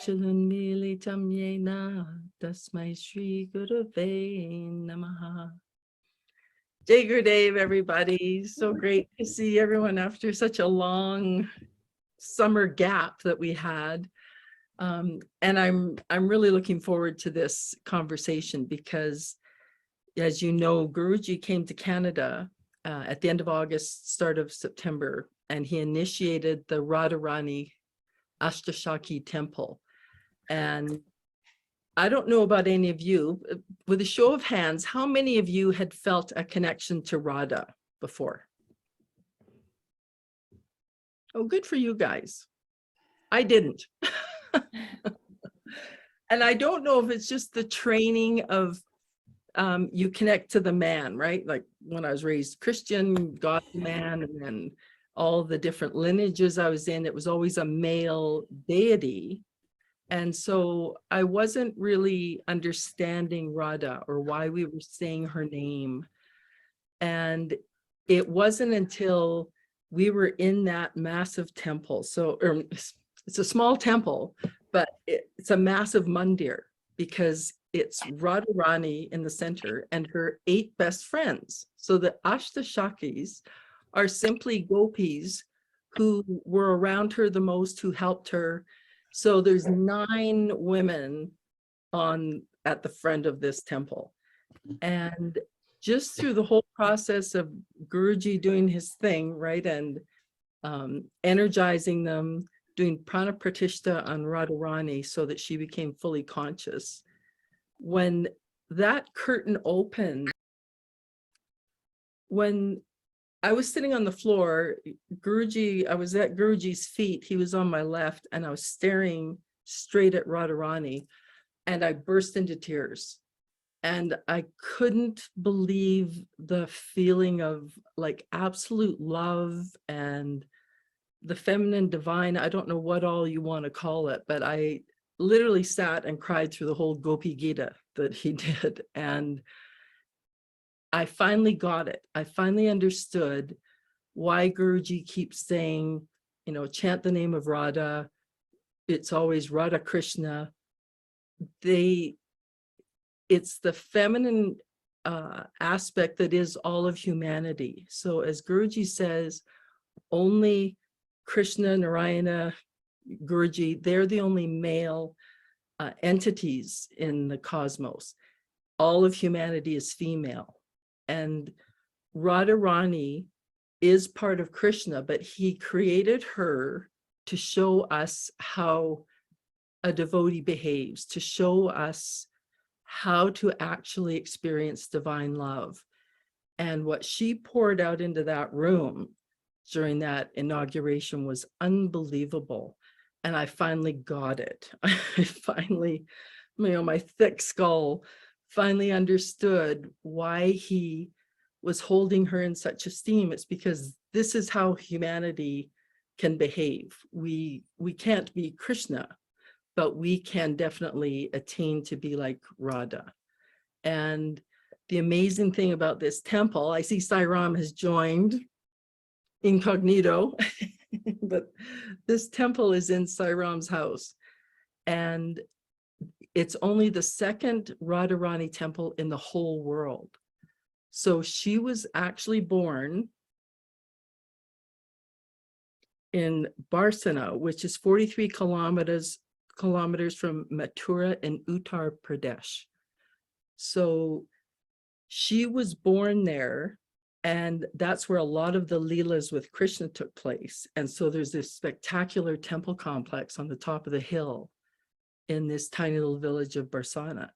Chidunmilitam Yena Tasmai Shri Gurave Namaha. Jai Gurudev, everybody. So great to see everyone after such a long summer gap that we had. And I'm really looking forward to this conversation because, as you know, Guruji came to Canada at the end of August, start of September, and he initiated the Radharani Ashtasaki temple. And I don't know about any of you, with a show of hands, how many of you had felt a connection to Radha before? Oh, good for you guys. I didn't. And I don't know if it's just the training of you connect to the man, right? Like when I was raised Christian, God the man, and then all the different lineages I was in, it was always a male deity. And so I wasn't really understanding Radha or why we were saying her name. And it wasn't until we were in that massive temple. So it's a small temple, but it's a massive mandir because it's Radharani in the center and her 8 best friends. So the Ashtasakis are simply gopis who were around her the most, who helped her. So there's 9 women at the front of this temple. And just through the whole process of Guruji doing his thing, right, and energizing them, doing prana pratishtha on Radharani so that she became fully conscious. When that curtain opened, when I was sitting on the floor, I was at Guruji's feet, he was on my left, and I was staring straight at Radharani, and I burst into tears. And I couldn't believe the feeling of like absolute love and the feminine divine. I don't know what all you want to call it, but I literally sat and cried through the whole Gopi Gita that he did. And I finally got it. I finally understood why Guruji keeps saying, you know, chant the name of Radha. It's always Radha Krishna. It's the feminine aspect that is all of humanity. So as Guruji says, only Krishna, Narayana, Guruji, they're the only male entities in the cosmos. All of humanity is female. And Radharani is part of Krishna, but he created her to show us how a devotee behaves, to show us how to actually experience divine love. And what she poured out into that room during that inauguration was unbelievable. And I finally got it. I finally, my thick skull finally understood why he was holding her in such esteem. It's because this is how humanity can behave. We can't be Krishna, but we can definitely attain to be like Radha. And the amazing thing about this temple, I see Sairam has joined incognito, but this temple is in Sairam's house. And it's only the 2nd Radharani temple in the whole world. So she was actually born in Barsana, which is 43 kilometers from Mathura in Uttar Pradesh. So she was born there, and that's where a lot of the Leelas with Krishna took place. And so there's this spectacular temple complex on the top of the hill in this tiny little village of Barsana.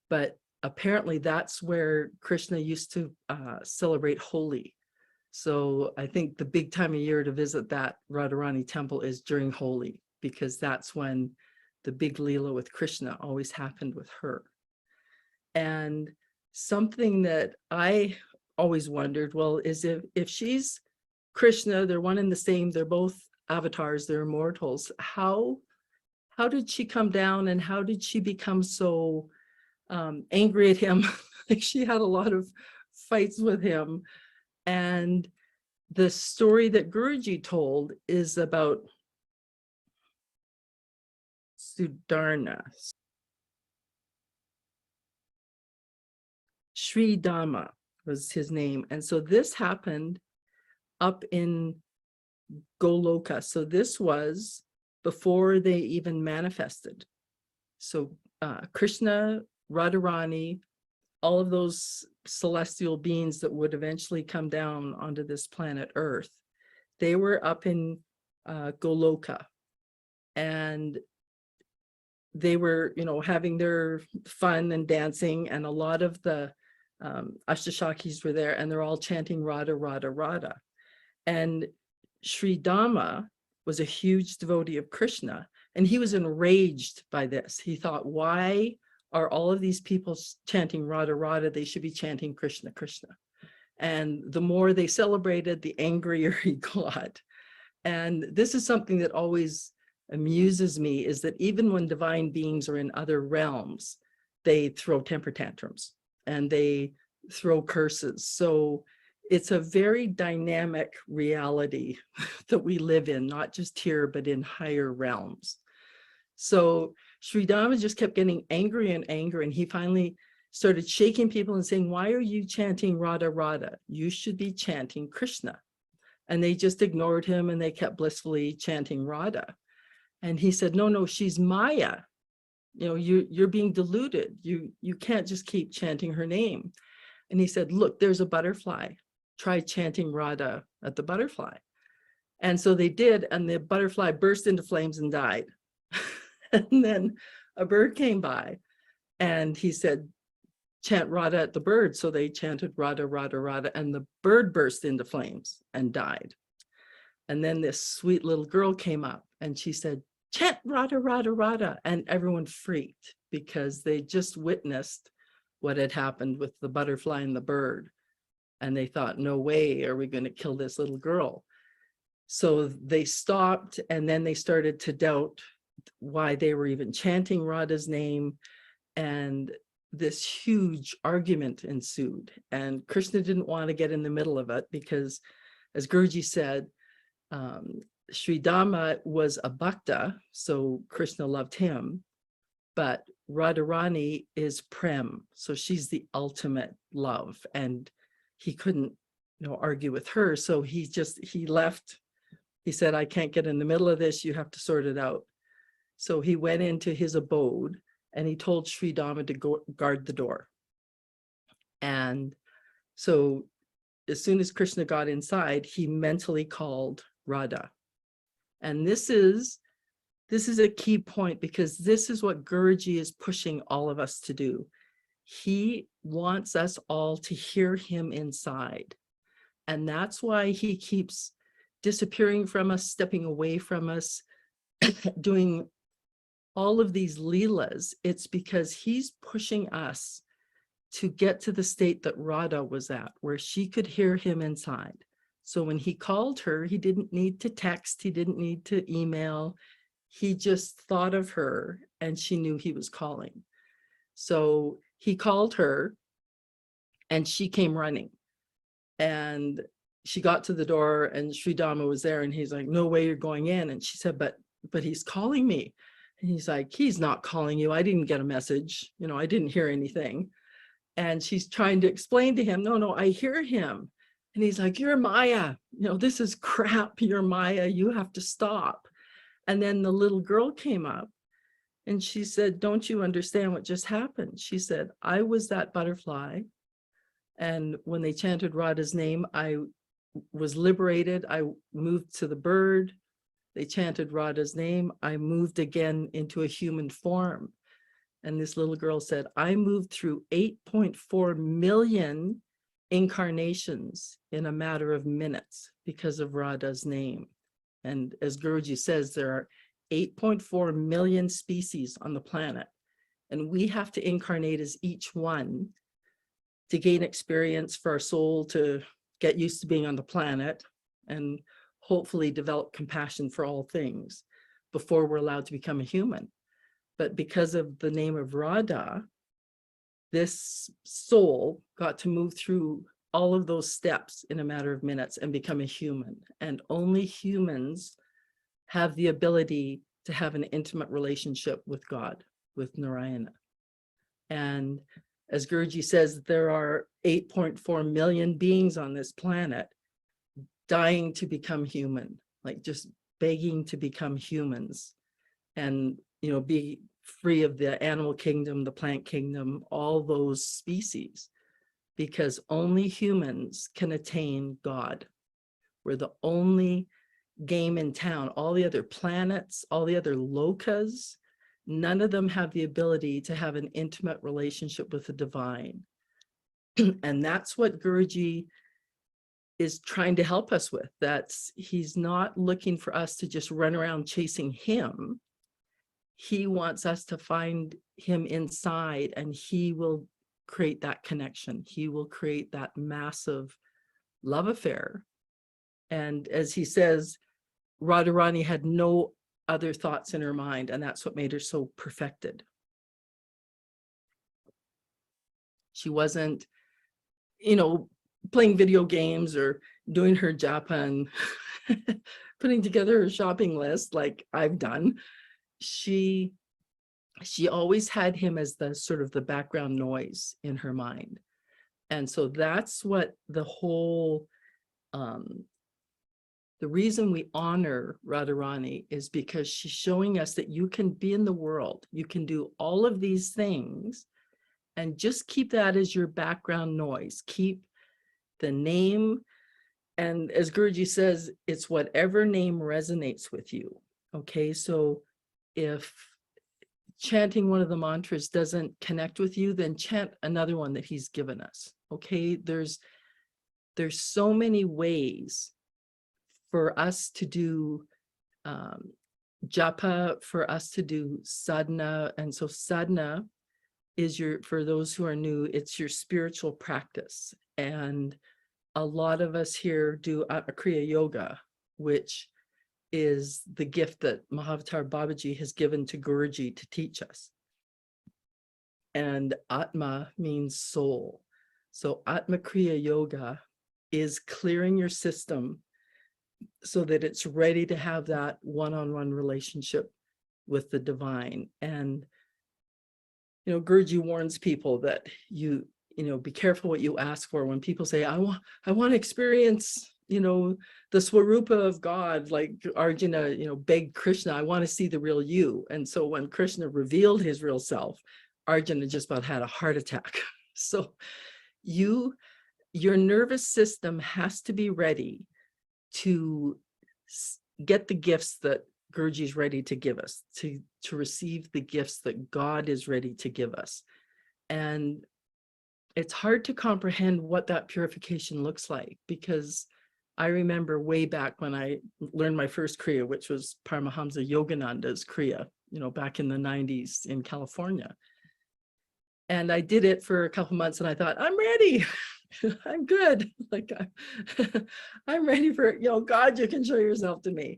But apparently that's where Krishna used to celebrate Holi. So I think the big time of year to visit that Radharani temple is during Holi, because that's when the big Leela with Krishna always happened with her. And something that I always wondered, well, is if she's Krishna, they're one and the same, they're both avatars, they're immortals, how did she come down and how did she become so angry at him? Like she had a lot of fights with him. And the story that Guruji told is about Sudarna. Sri Dhamma was his name. And so this happened up in Goloka. So this was before they even manifested. So Krishna, Radharani, all of those celestial beings that would eventually come down onto this planet Earth, they were up in Goloka, and they were, having their fun and dancing, and a lot of the Ashtasakis were there, and they're all chanting Radha, Radha, Radha. And Sri Dhamma was a huge devotee of Krishna, and he was enraged by this. He thought, why are all of these people chanting Radha, Radha? They should be chanting Krishna, Krishna. And the more they celebrated, the angrier he got. And this is something that always amuses me, is that even when divine beings are in other realms, they throw temper tantrums and they throw curses. So it's a very dynamic reality that we live in, not just here, but in higher realms. So Sri Dhamma just kept getting angry and angry, and he finally started shaking people and saying, why are you chanting Radha, Radha? You should be chanting Krishna. And they just ignored him, and they kept blissfully chanting Radha. And he said, no, she's Maya. You're being deluded. You can't just keep chanting her name. And he said, look, there's a butterfly. Try chanting Radha at the butterfly. And so they did, and the butterfly burst into flames and died. And then a bird came by, and he said, chant Radha at the bird. So they chanted Radha, Radha, Radha, and the bird burst into flames and died. And then this sweet little girl came up, and she said, chant Radha, Radha, Radha. And everyone freaked, because they just witnessed what had happened with the butterfly and the bird. And they thought, no way are we going to kill this little girl. So they stopped, and then they started to doubt why they were even chanting Radha's name. And this huge argument ensued. And Krishna didn't want to get in the middle of it, because, as Guruji said, Sri Dhamma was a bhakta, so Krishna loved him, but Radharani is prem, so she's the ultimate love, and he couldn't, argue with her. So he left. He said, I can't get in the middle of this. You have to sort it out. So he went into his abode, and he told Sri Dhamma to go guard the door. And so as soon as Krishna got inside, he mentally called Radha. And this is a key point, because this is what Guruji is pushing all of us to do. He wants us all to hear him inside. And that's why he keeps disappearing from us, stepping away from us, doing all of these leelas. It's because he's pushing us to get to the state that Radha was at, where she could hear him inside. So when he called her, he didn't need to text, he didn't need to email. He just thought of her, and she knew he was calling. So he called her, and she came running. And she got to the door, and Sri Dhamma was there, and he's like, no way you're going in. And she said, but he's calling me. And he's like, he's not calling you. I didn't get a message. I didn't hear anything. And she's trying to explain to him, no, I hear him. And he's like, you're Maya. This is crap. You're Maya. You have to stop. And then the little girl came up, and she said, don't you understand what just happened? She said, I was that butterfly. And when they chanted Radha's name, I was liberated. I moved to the bird. They chanted Radha's name. I moved again into a human form. And this little girl said, I moved through 8.4 million incarnations in a matter of minutes because of Radha's name. And as Guruji says, there are 8.4 million species on the planet. And we have to incarnate as each one to gain experience, for our soul to get used to being on the planet, and hopefully develop compassion for all things before we're allowed to become a human. But because of the name of Radha, this soul got to move through all of those steps in a matter of minutes and become a human. And only humans have the ability to have an intimate relationship with God, with Narayana. And as Guruji says, there are 8.4 million beings on this planet dying to become human, like just begging to become humans and, be free of the animal kingdom, the plant kingdom, all those species, because only humans can attain God. We're the only game in town. All the other planets, all the other lokas, none of them have the ability to have an intimate relationship with the divine. And that's what Guruji is trying to help us with. He's not looking for us to just run around chasing him. He wants us to find him inside, and he will create that connection. He will create that massive love affair. And as he says, Radharani had no other thoughts in her mind, and that's what made her so perfected. She wasn't, playing video games or doing her japa and putting together her shopping list like I've done. She always had him as the sort of the background noise in her mind. And so that's what the whole, the reason we honor Radharani is because she's showing us that you can be in the world, you can do all of these things, and just keep that as your background noise. Keep the name, and as Guruji says, it's whatever name resonates with you. Okay, so if chanting one of the mantras doesn't connect with you, then chant another one that he's given us. Okay, there's so many ways for us to do japa, for us to do sadhana. And so sadhana is for those who are new, it's your spiritual practice. And a lot of us here do Kriya Yoga, which is the gift that Mahavatar Babaji has given to Guruji to teach us. And Atma means soul. So Atma Kriya Yoga is clearing your system so that it's ready to have that one-on-one relationship with the divine. And, Guruji warns people that be careful what you ask for. When people say, I want to experience, the Swarupa of God, like Arjuna, begged Krishna, I want to see the real you. And so when Krishna revealed his real self, Arjuna just about had a heart attack. So your nervous system has to be ready to get the gifts that Guruji is ready to give us, to receive the gifts that God is ready to give us. And it's hard to comprehend what that purification looks like, because I remember way back when I learned my first Kriya, which was Paramahamsa Yogananda's Kriya, back in the 90s in California. And I did it for a couple months and I thought, I'm ready. I'm good. Like I'm ready for, God, you can show yourself to me.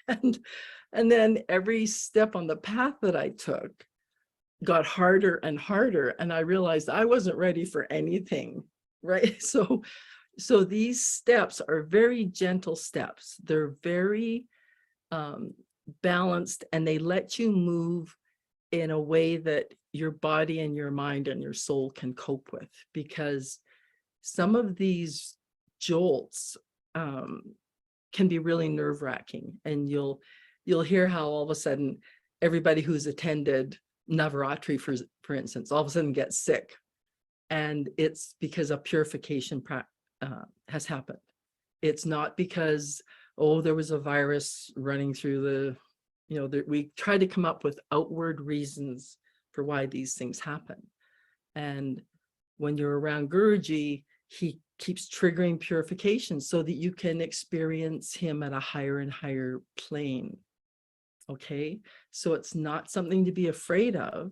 And then every step on the path that I took got harder and harder, and I realized I wasn't ready for anything, right? So these steps are very gentle steps. They're very balanced, and they let you move in a way that your body and your mind and your soul can cope with, because some of these jolts can be really nerve-wracking, and you'll hear how all of a sudden everybody who's attended Navaratri, for instance, all of a sudden gets sick, and it's because a purification has happened. It's not because, there was a virus running through we try to come up with outward reasons for why these things happen. And when you're around Guruji, he keeps triggering purification so that you can experience him at a higher and higher plane. Okay, so it's not something to be afraid of,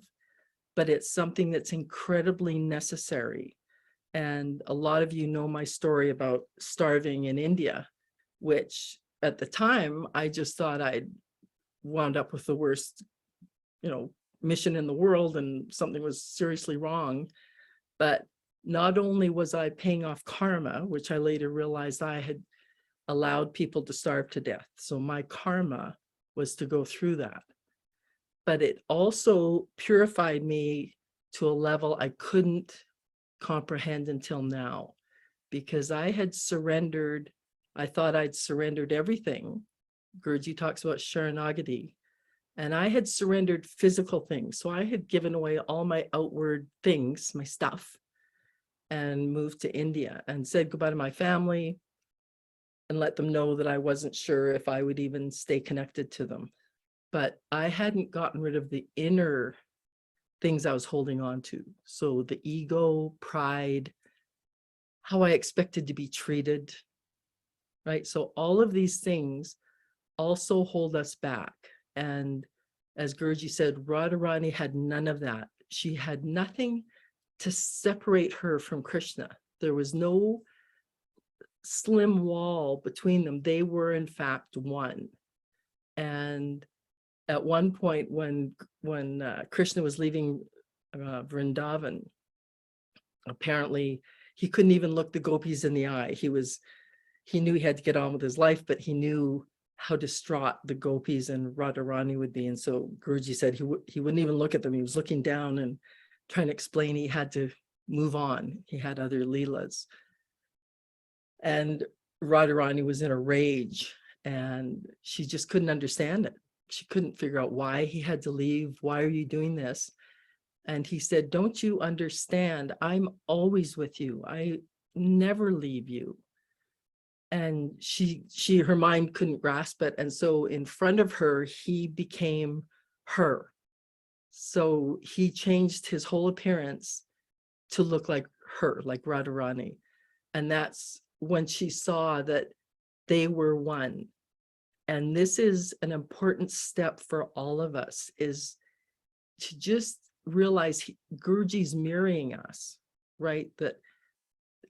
but it's something that's incredibly necessary. And a lot of you know my story about starving in India, which at the time I just thought I'd wound up with the worst, mission in the world, and something was seriously wrong. But not only was I paying off karma, which I later realized I had allowed people to starve to death. So my karma was to go through that. But it also purified me to a level I couldn't comprehend until now, because I had surrendered. I thought I'd surrendered everything. Guruji talks about Sharanagati, and I had surrendered physical things. So I had given away all my outward things, my stuff, and moved to India and said goodbye to my family and let them know that I wasn't sure if I would even stay connected to them. But I hadn't gotten rid of the inner things I was holding on to. So the ego, pride, how I expected to be treated, right? So all of these things also hold us back. And as Guruji said, Radharani had none of that. She had nothing to separate her from Krishna. There was no slim wall between them. They were in fact one. And at one point when Krishna was leaving Vrindavan, apparently he couldn't even look the gopis in the eye. He knew he had to get on with his life, but he knew how distraught the gopis and Radharani would be. And so Guruji said he wouldn't even look at them. He was looking down and trying to explain he had to move on. He had other leelas. And Radharani was in a rage and she just couldn't understand it. She couldn't figure out why he had to leave. Why are you doing this? And he said, don't you understand? I'm always with you. I never leave you. And her mind couldn't grasp it. And so in front of her, he became her. So he changed his whole appearance to look like her, like Radharani. And that's when she saw that they were one. And this is an important step for all of us, is to just realize Guruji's mirroring us, right? That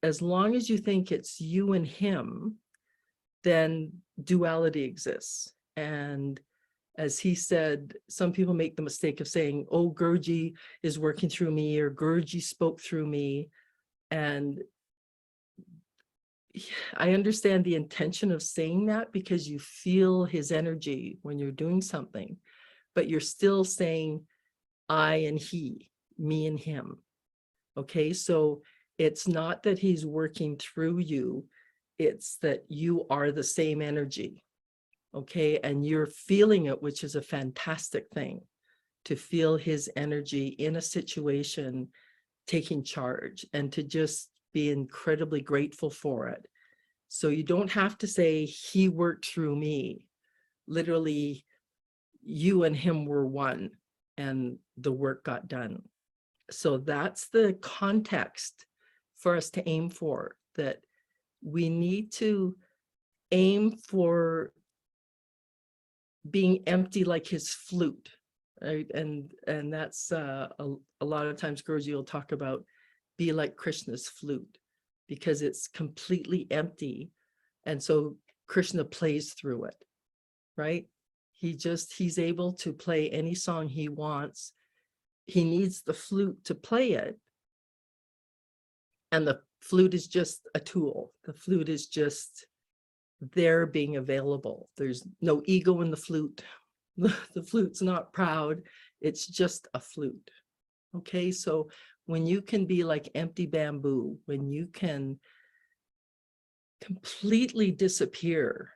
as long as you think it's you and him, then duality exists. And as he said, some people make the mistake of saying, oh, Guruji is working through me, or Guruji spoke through me. And I understand the intention of saying that because you feel his energy when you're doing something, but you're still saying I and he, me and him. Okay, so it's not that he's working through you, it's that you are the same energy. Okay, and you're feeling it, which is a fantastic thing, to feel his energy in a situation, taking charge, and to just be incredibly grateful for it. So you don't have to say he worked through me. Literally, you and him were one and the work got done. So that's the context for us to aim for, that we need to aim for being empty like his flute, right? And that's a lot of times Guruji will talk about be like Krishna's flute, because it's completely empty. And so Krishna plays through it, right? He's able to play any song he wants. He needs the flute to play it. And the flute is just a tool. The flute is just there being available. There's no ego in the flute. The flute's not proud. It's just a flute. Okay, so when you can be like empty bamboo, when you can completely disappear,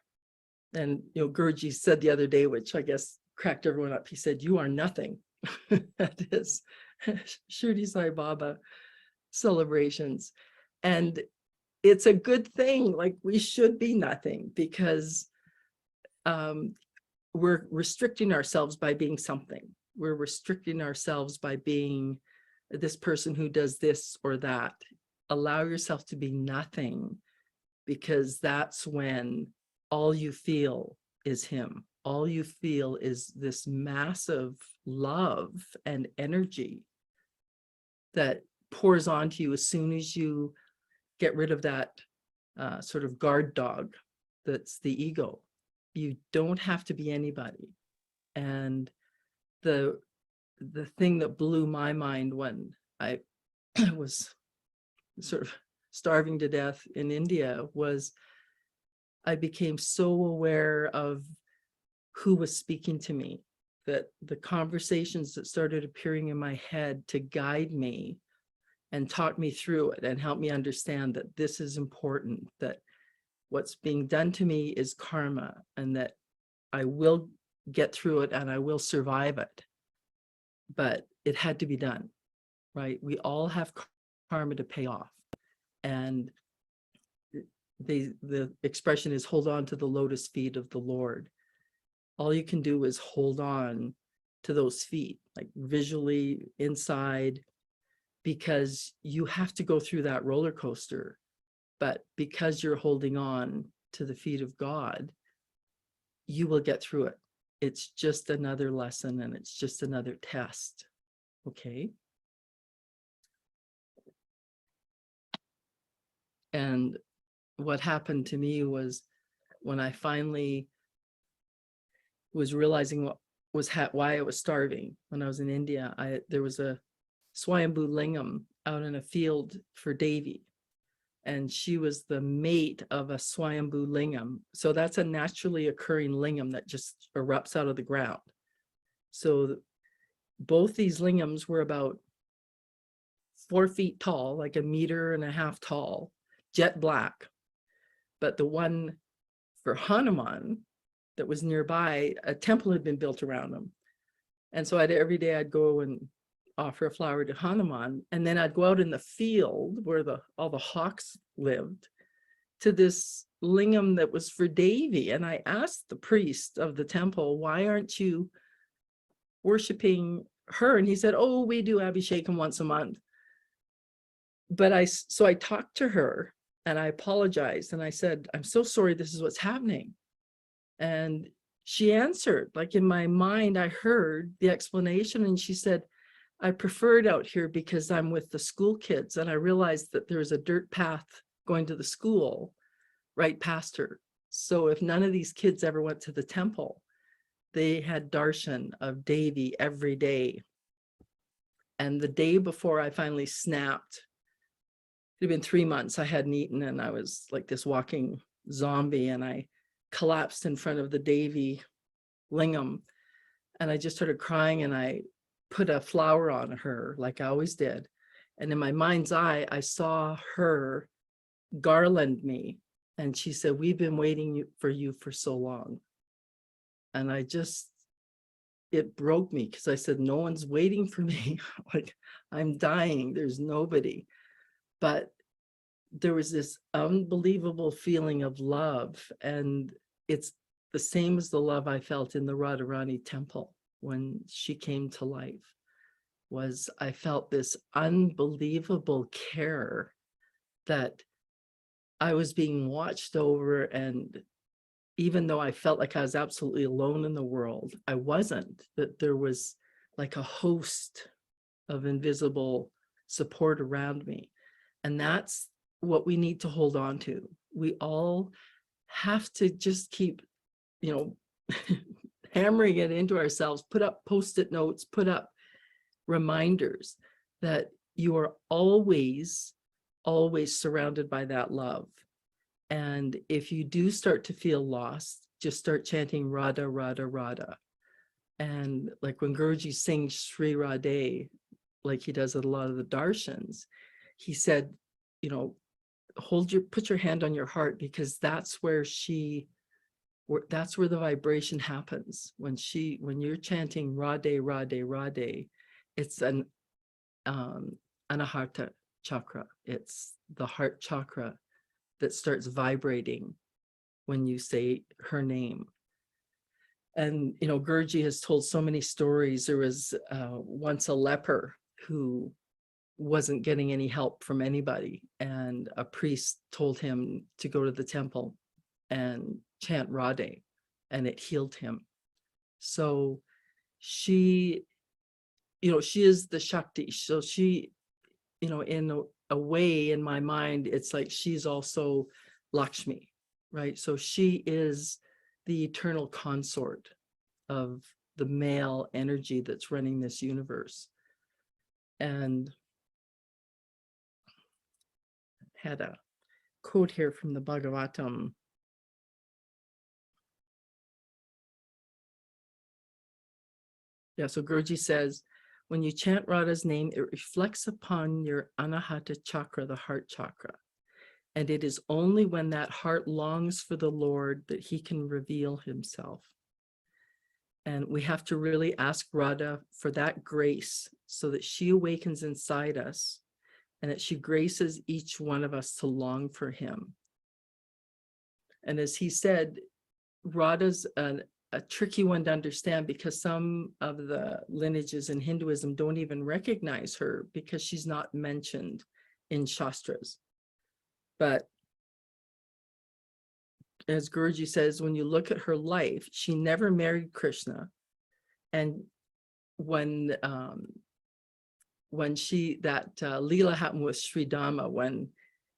and Guruji said the other day, which I guess cracked everyone up, he said, you are nothing. That is Shirdi Sai Baba celebrations. And it's a good thing, like we should be nothing, because we're restricting ourselves by being something. We're restricting ourselves by being this person who does this or that. Allow yourself to be nothing, because that's when all you feel is him. All you feel is this massive love and energy that pours onto you as soon as you get rid of that sort of guard dog that's the ego. You don't have to be anybody. And the thing that blew my mind when I was sort of starving to death in India was I became so aware of who was speaking to me, that the conversations that started appearing in my head to guide me and talk me through it and help me understand that this is important, that what's being done to me is karma, and that I will get through it and I will survive it. But it had to be done, right? We all have karma to pay off. And the expression is hold on to the lotus feet of the Lord. All you can do is hold on to those feet, like visually inside, because you have to go through that roller coaster. But because you're holding on to the feet of God, you will get through it. It's just another lesson, and it's just another test. Okay. And what happened to me was, when I finally was realizing what was why I was starving when I was in India, there was a Swayambhu Lingam out in a field for Devi, and she was the mate of a Swayambhu Lingam. So that's a naturally occurring lingam that just erupts out of the ground. So both these lingams were about 4 feet tall, like 1.5 meters tall, jet black. But the one for Hanuman that was nearby, a temple had been built around him. And so every day I'd go and offer a flower to Hanuman, and then I'd go out in the field where all the hawks lived to this lingam that was for Devi. And I asked the priest of the temple, why aren't you worshiping her? And he said, oh, we do Abhishekam once a month. But so I talked to her and I apologized, and I said, I'm so sorry, this is what's happening. And she answered, like in my mind, I heard the explanation, and she said, I prefer it out here because I'm with the school kids, and I realized that there's a dirt path going to the school right past her. So if none of these kids ever went to the temple, they had darshan of Devi every day. And the day before I finally snapped, it had been 3 months I hadn't eaten, and I was like this walking zombie, and I collapsed in front of the Devi lingam, and I just started crying, and I put a flower on her like I always did. And in my mind's eye, I saw her garland me, and she said, we've been waiting for you for so long. And it broke me, because I said, no one's waiting for me. Like, I'm dying, there's nobody. But there was this unbelievable feeling of love, and it's the same as the love I felt in the Radharani temple when she came to life. I felt this unbelievable care that I was being watched over, and even though I felt like I was absolutely alone in the world, I wasn't, that there was like a host of invisible support around me. And that's what we need to hold on to. We all have to just keep, hammering it into ourselves, put up Post-it notes, put up reminders that you are always, always surrounded by that love. And if you do start to feel lost, just start chanting Radha, Radha, Radha. And like when Guruji sings Sri Radhe, like he does at a lot of the darshans, he said, put your hand on your heart, because that's where that's where the vibration happens. When you're chanting Radhe, Radhe, Radhe, it's an Anahata chakra. It's the heart chakra that starts vibrating when you say her name. And, Guruji has told so many stories. There was once a leper who wasn't getting any help from anybody, and a priest told him to go to the temple and chant Radhe, and it healed him. So she is the Shakti. So she, in a way, in my mind, it's like she's also Lakshmi, right? So she is the eternal consort of the male energy that's running this universe. And had a quote here from the Bhagavatam. Yeah, so Guruji says, when you chant Radha's name, it reflects upon your Anahata chakra, the heart chakra. And it is only when that heart longs for the Lord that he can reveal himself. And we have to really ask Radha for that grace so that she awakens inside us and that she graces each one of us to long for him. And as he said, Radha's a tricky one to understand because some of the lineages in Hinduism don't even recognize her because she's not mentioned in Shastras. But as Guruji says, when you look at her life, she never married Krishna. And when that Leela happened with Sri Dhamma, when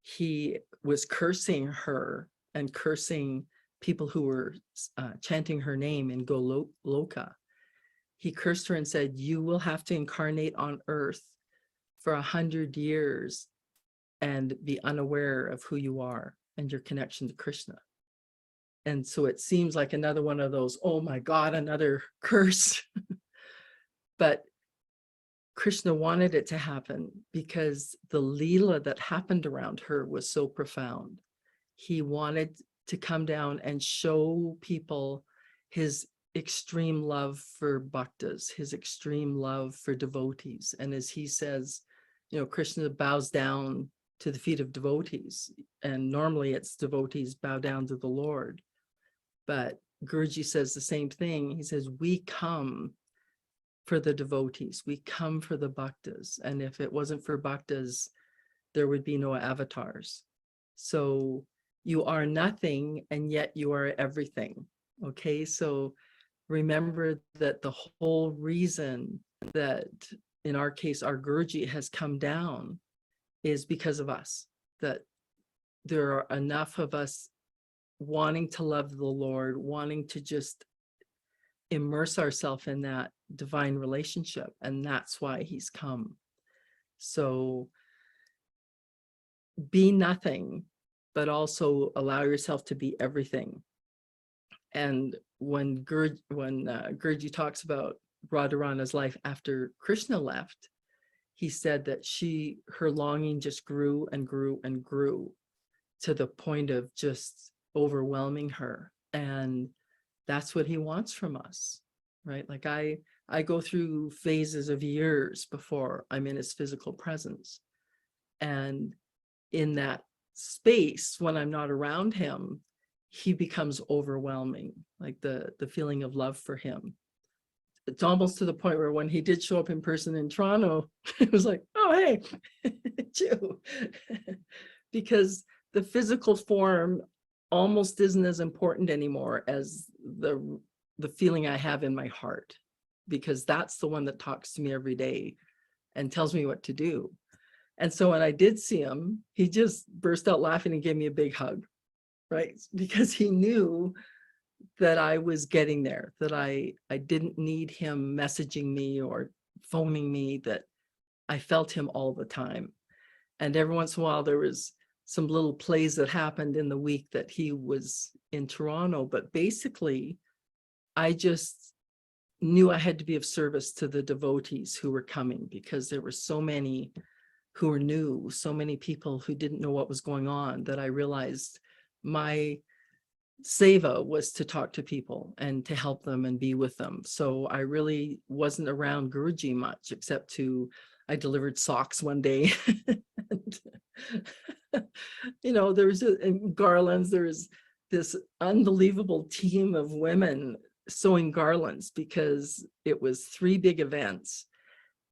he was cursing her and cursing people who were chanting her name in Goloka, he cursed her and said, you will have to incarnate on earth for 100 years and be unaware of who you are and your connection to Krishna. And so it seems like another one of those, oh my God, another curse. But Krishna wanted it to happen because the Leela that happened around her was so profound. He wanted to come down and show people his extreme love for bhaktas, his extreme love for devotees. And as he says, you know, Krishna bows down to the feet of devotees, and normally it's devotees bow down to the Lord. But Guruji says the same thing. He says, we come for the devotees, we come for the bhaktas. And if it wasn't for bhaktas, there would be no avatars. So you are nothing, and yet you are everything. Okay, so remember that the whole reason that, in our case, our Guruji has come down is because of us, that there are enough of us wanting to love the Lord, wanting to just immerse ourselves in that divine relationship, and that's why he's come. So be nothing, but also allow yourself to be everything. And when Guruji talks about Radharani's life after Krishna left, he said that her longing just grew and grew and grew to the point of just overwhelming her. And that's what he wants from us, right? Like I go through phases of years before I'm in his physical presence. And in that space, when I'm not around him, he becomes overwhelming, like the feeling of love for him. It's almost to the point where when he did show up in person in Toronto, it was like, oh, hey, it's you. Because the physical form almost isn't as important anymore as the feeling I have in my heart, because that's the one that talks to me every day and tells me what to do. And so when I did see him, he just burst out laughing and gave me a big hug, right? Because he knew that I was getting there, that I didn't need him messaging me or phoning me, that I felt him all the time. And every once in a while, there was some little plays that happened in the week that he was in Toronto. But basically, I just knew I had to be of service to the devotees who were coming, because there were so many who were new, so many people who didn't know what was going on, that I realized my seva was to talk to people and to help them and be with them. So I really wasn't around Guruji much, except I delivered socks one day. And, you know, there was garlands. There was this unbelievable team of women sewing garlands, because it was 3 big events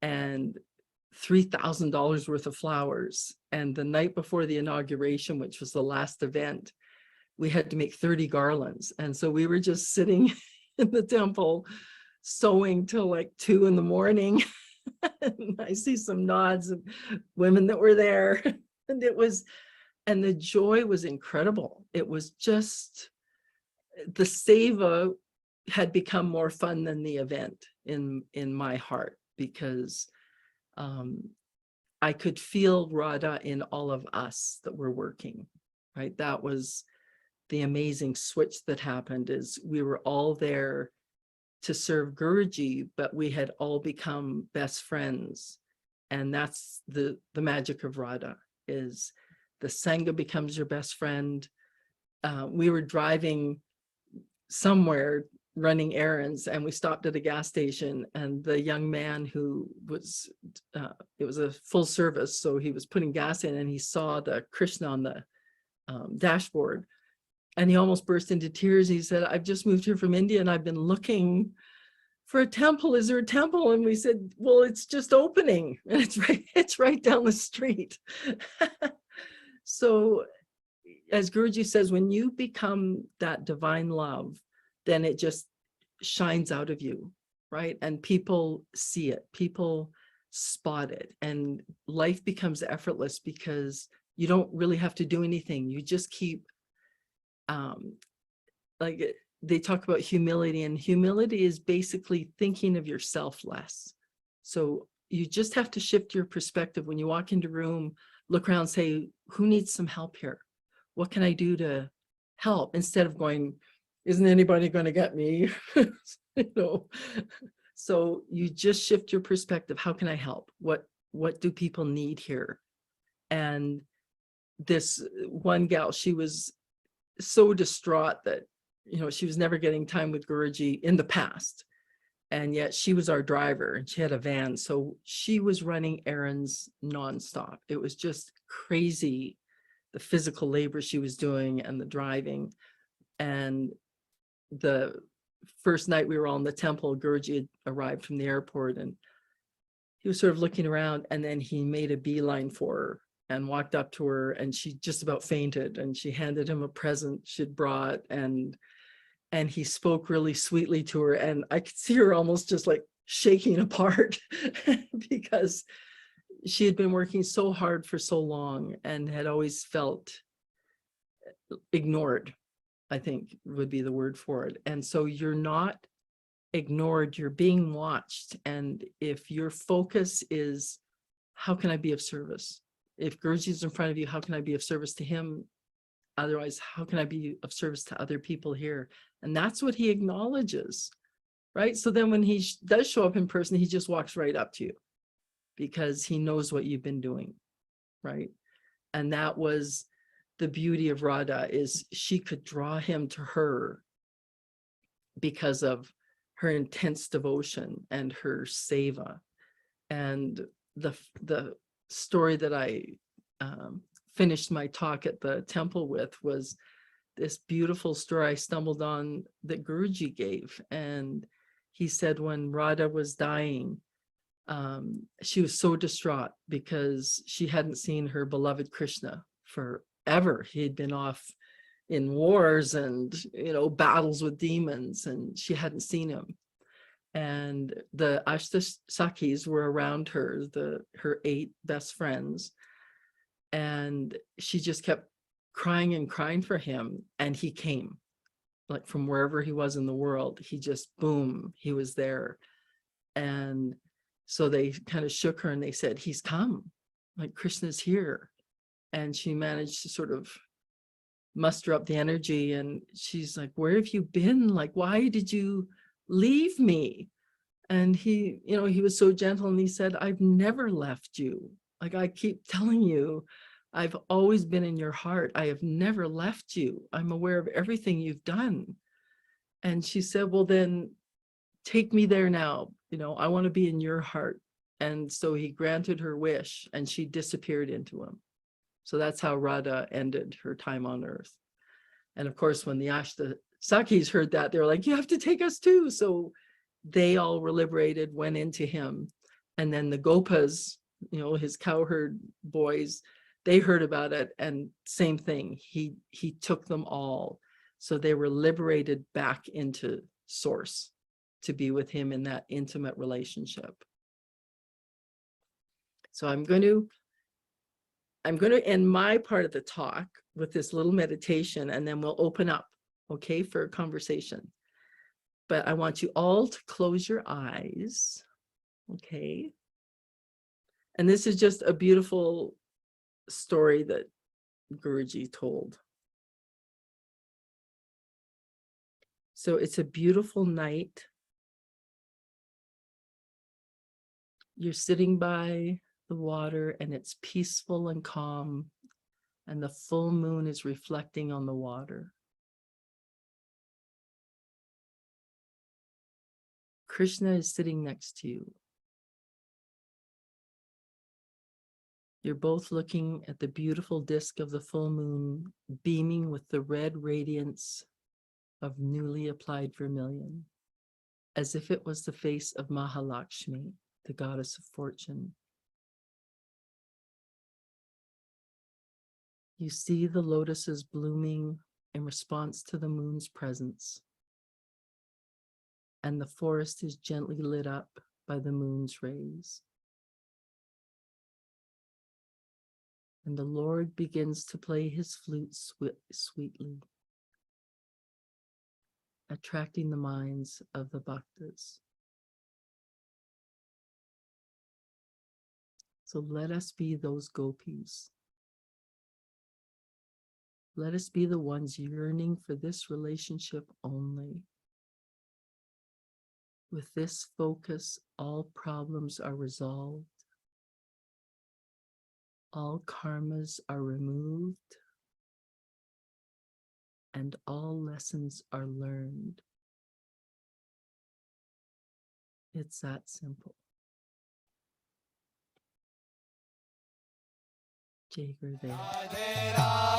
and $3,000 worth of flowers. And the night before the inauguration, which was the last event, we had to make 30 garlands. And so we were just sitting in the temple sewing till like 2 a.m. And I see some nods of women that were there. And the joy was incredible. It was just, the seva had become more fun than the event in my heart, because I could feel Radha in all of us that were working, right? That was the amazing switch that happened, is we were all there to serve Guruji, but we had all become best friends. And that's the magic of Radha, is the Sangha becomes your best friend. We were driving somewhere running errands, and we stopped at a gas station, and the young man who was, it was a full service, so he was putting gas in, and he saw the Krishna on the dashboard, and he almost burst into tears. He said, I've just moved here from India and I've been looking for a temple. Is there a temple? And we said, well, it's just opening. And it's right down the street. So as Guruji says, when you become that divine love, then it just shines out of you, right? And people see it, people spot it, and life becomes effortless because you don't really have to do anything. You just keep, like they talk about humility, and humility is basically thinking of yourself less. So you just have to shift your perspective. When you walk into a room, look around, say, who needs some help here? What can I do to help? Instead of going, isn't anybody going to get me? You know, so you just shift your perspective. How can I help? What do people need here? And this one gal, she was so distraught that, you know, she was never getting time with Guruji in the past. And yet she was our driver and she had a van. So she was running errands nonstop. It was just crazy, the physical labor she was doing and the driving. And the first night we were all in the temple, Guruji had arrived from the airport, and he was sort of looking around, and then he made a beeline for her and walked up to her, and she just about fainted, and she handed him a present she'd brought, and he spoke really sweetly to her, and I could see her almost just like shaking apart because she had been working so hard for so long and had always felt ignored, I think would be the word for it. And so you're not ignored, you're being watched. And if your focus is, how can I be of service? If Guruji's in front of you, how can I be of service to him? Otherwise, how can I be of service to other people here? And that's what he acknowledges, right? So then when he does show up in person, he just walks right up to you because he knows what you've been doing, right? And that was the beauty of Radha, is she could draw him to her because of her intense devotion and her seva. And the story that I finished my talk at the temple with was this beautiful story I stumbled on that Guruji gave. And he said when Radha was dying, she was so distraught because she hadn't seen her beloved Krishna forever. He had been off in wars and, you know, battles with demons, and she hadn't seen him. And the Ashtasakis were around her, her 8 best friends, and she just kept crying and crying for him. And he came, like from wherever he was in the world, he just, boom, he was there. And so they kind of shook her and they said, he's come, like Krishna's here. And she managed to sort of muster up the energy, and she's like, where have you been? Like, why did you leave me? And he, you know, he was so gentle, and he said, I've never left you. Like, I keep telling you, I've always been in your heart. I have never left you. I'm aware of everything you've done. And she said, well, then take me there now. You know, I want to be in your heart. And so he granted her wish, and she disappeared into him. So that's how Radha ended her time on earth. And of course, when the Ashtasakis heard that, they were like, you have to take us too. So they all were liberated, went into him. And then the Gopas, you know, his cowherd boys, they heard about it, and same thing. He took them all. So they were liberated back into source to be with him in that intimate relationship. So I'm going to end my part of the talk with this little meditation, and then we'll open up, okay, for a conversation. But I want you all to close your eyes, okay? And this is just a beautiful story that Guruji told. So it's a beautiful night You're sitting by the water and it's peaceful and calm, and the full moon is reflecting on the water. Krishna is sitting next to you. You're both looking at the beautiful disk of the full moon, beaming with the red radiance of newly applied vermilion, as if it was the face of Mahalakshmi, the goddess of fortune. You see the lotuses blooming in response to the moon's presence, and the forest is gently lit up by the moon's rays. And the Lord begins to play his flute sweetly, attracting the minds of the bhaktas. So let us be those gopis. Let us be the ones yearning for this relationship only. With this focus, all problems are resolved. All karmas are removed, and all lessons are learned. It's that simple. Jai Gurudev.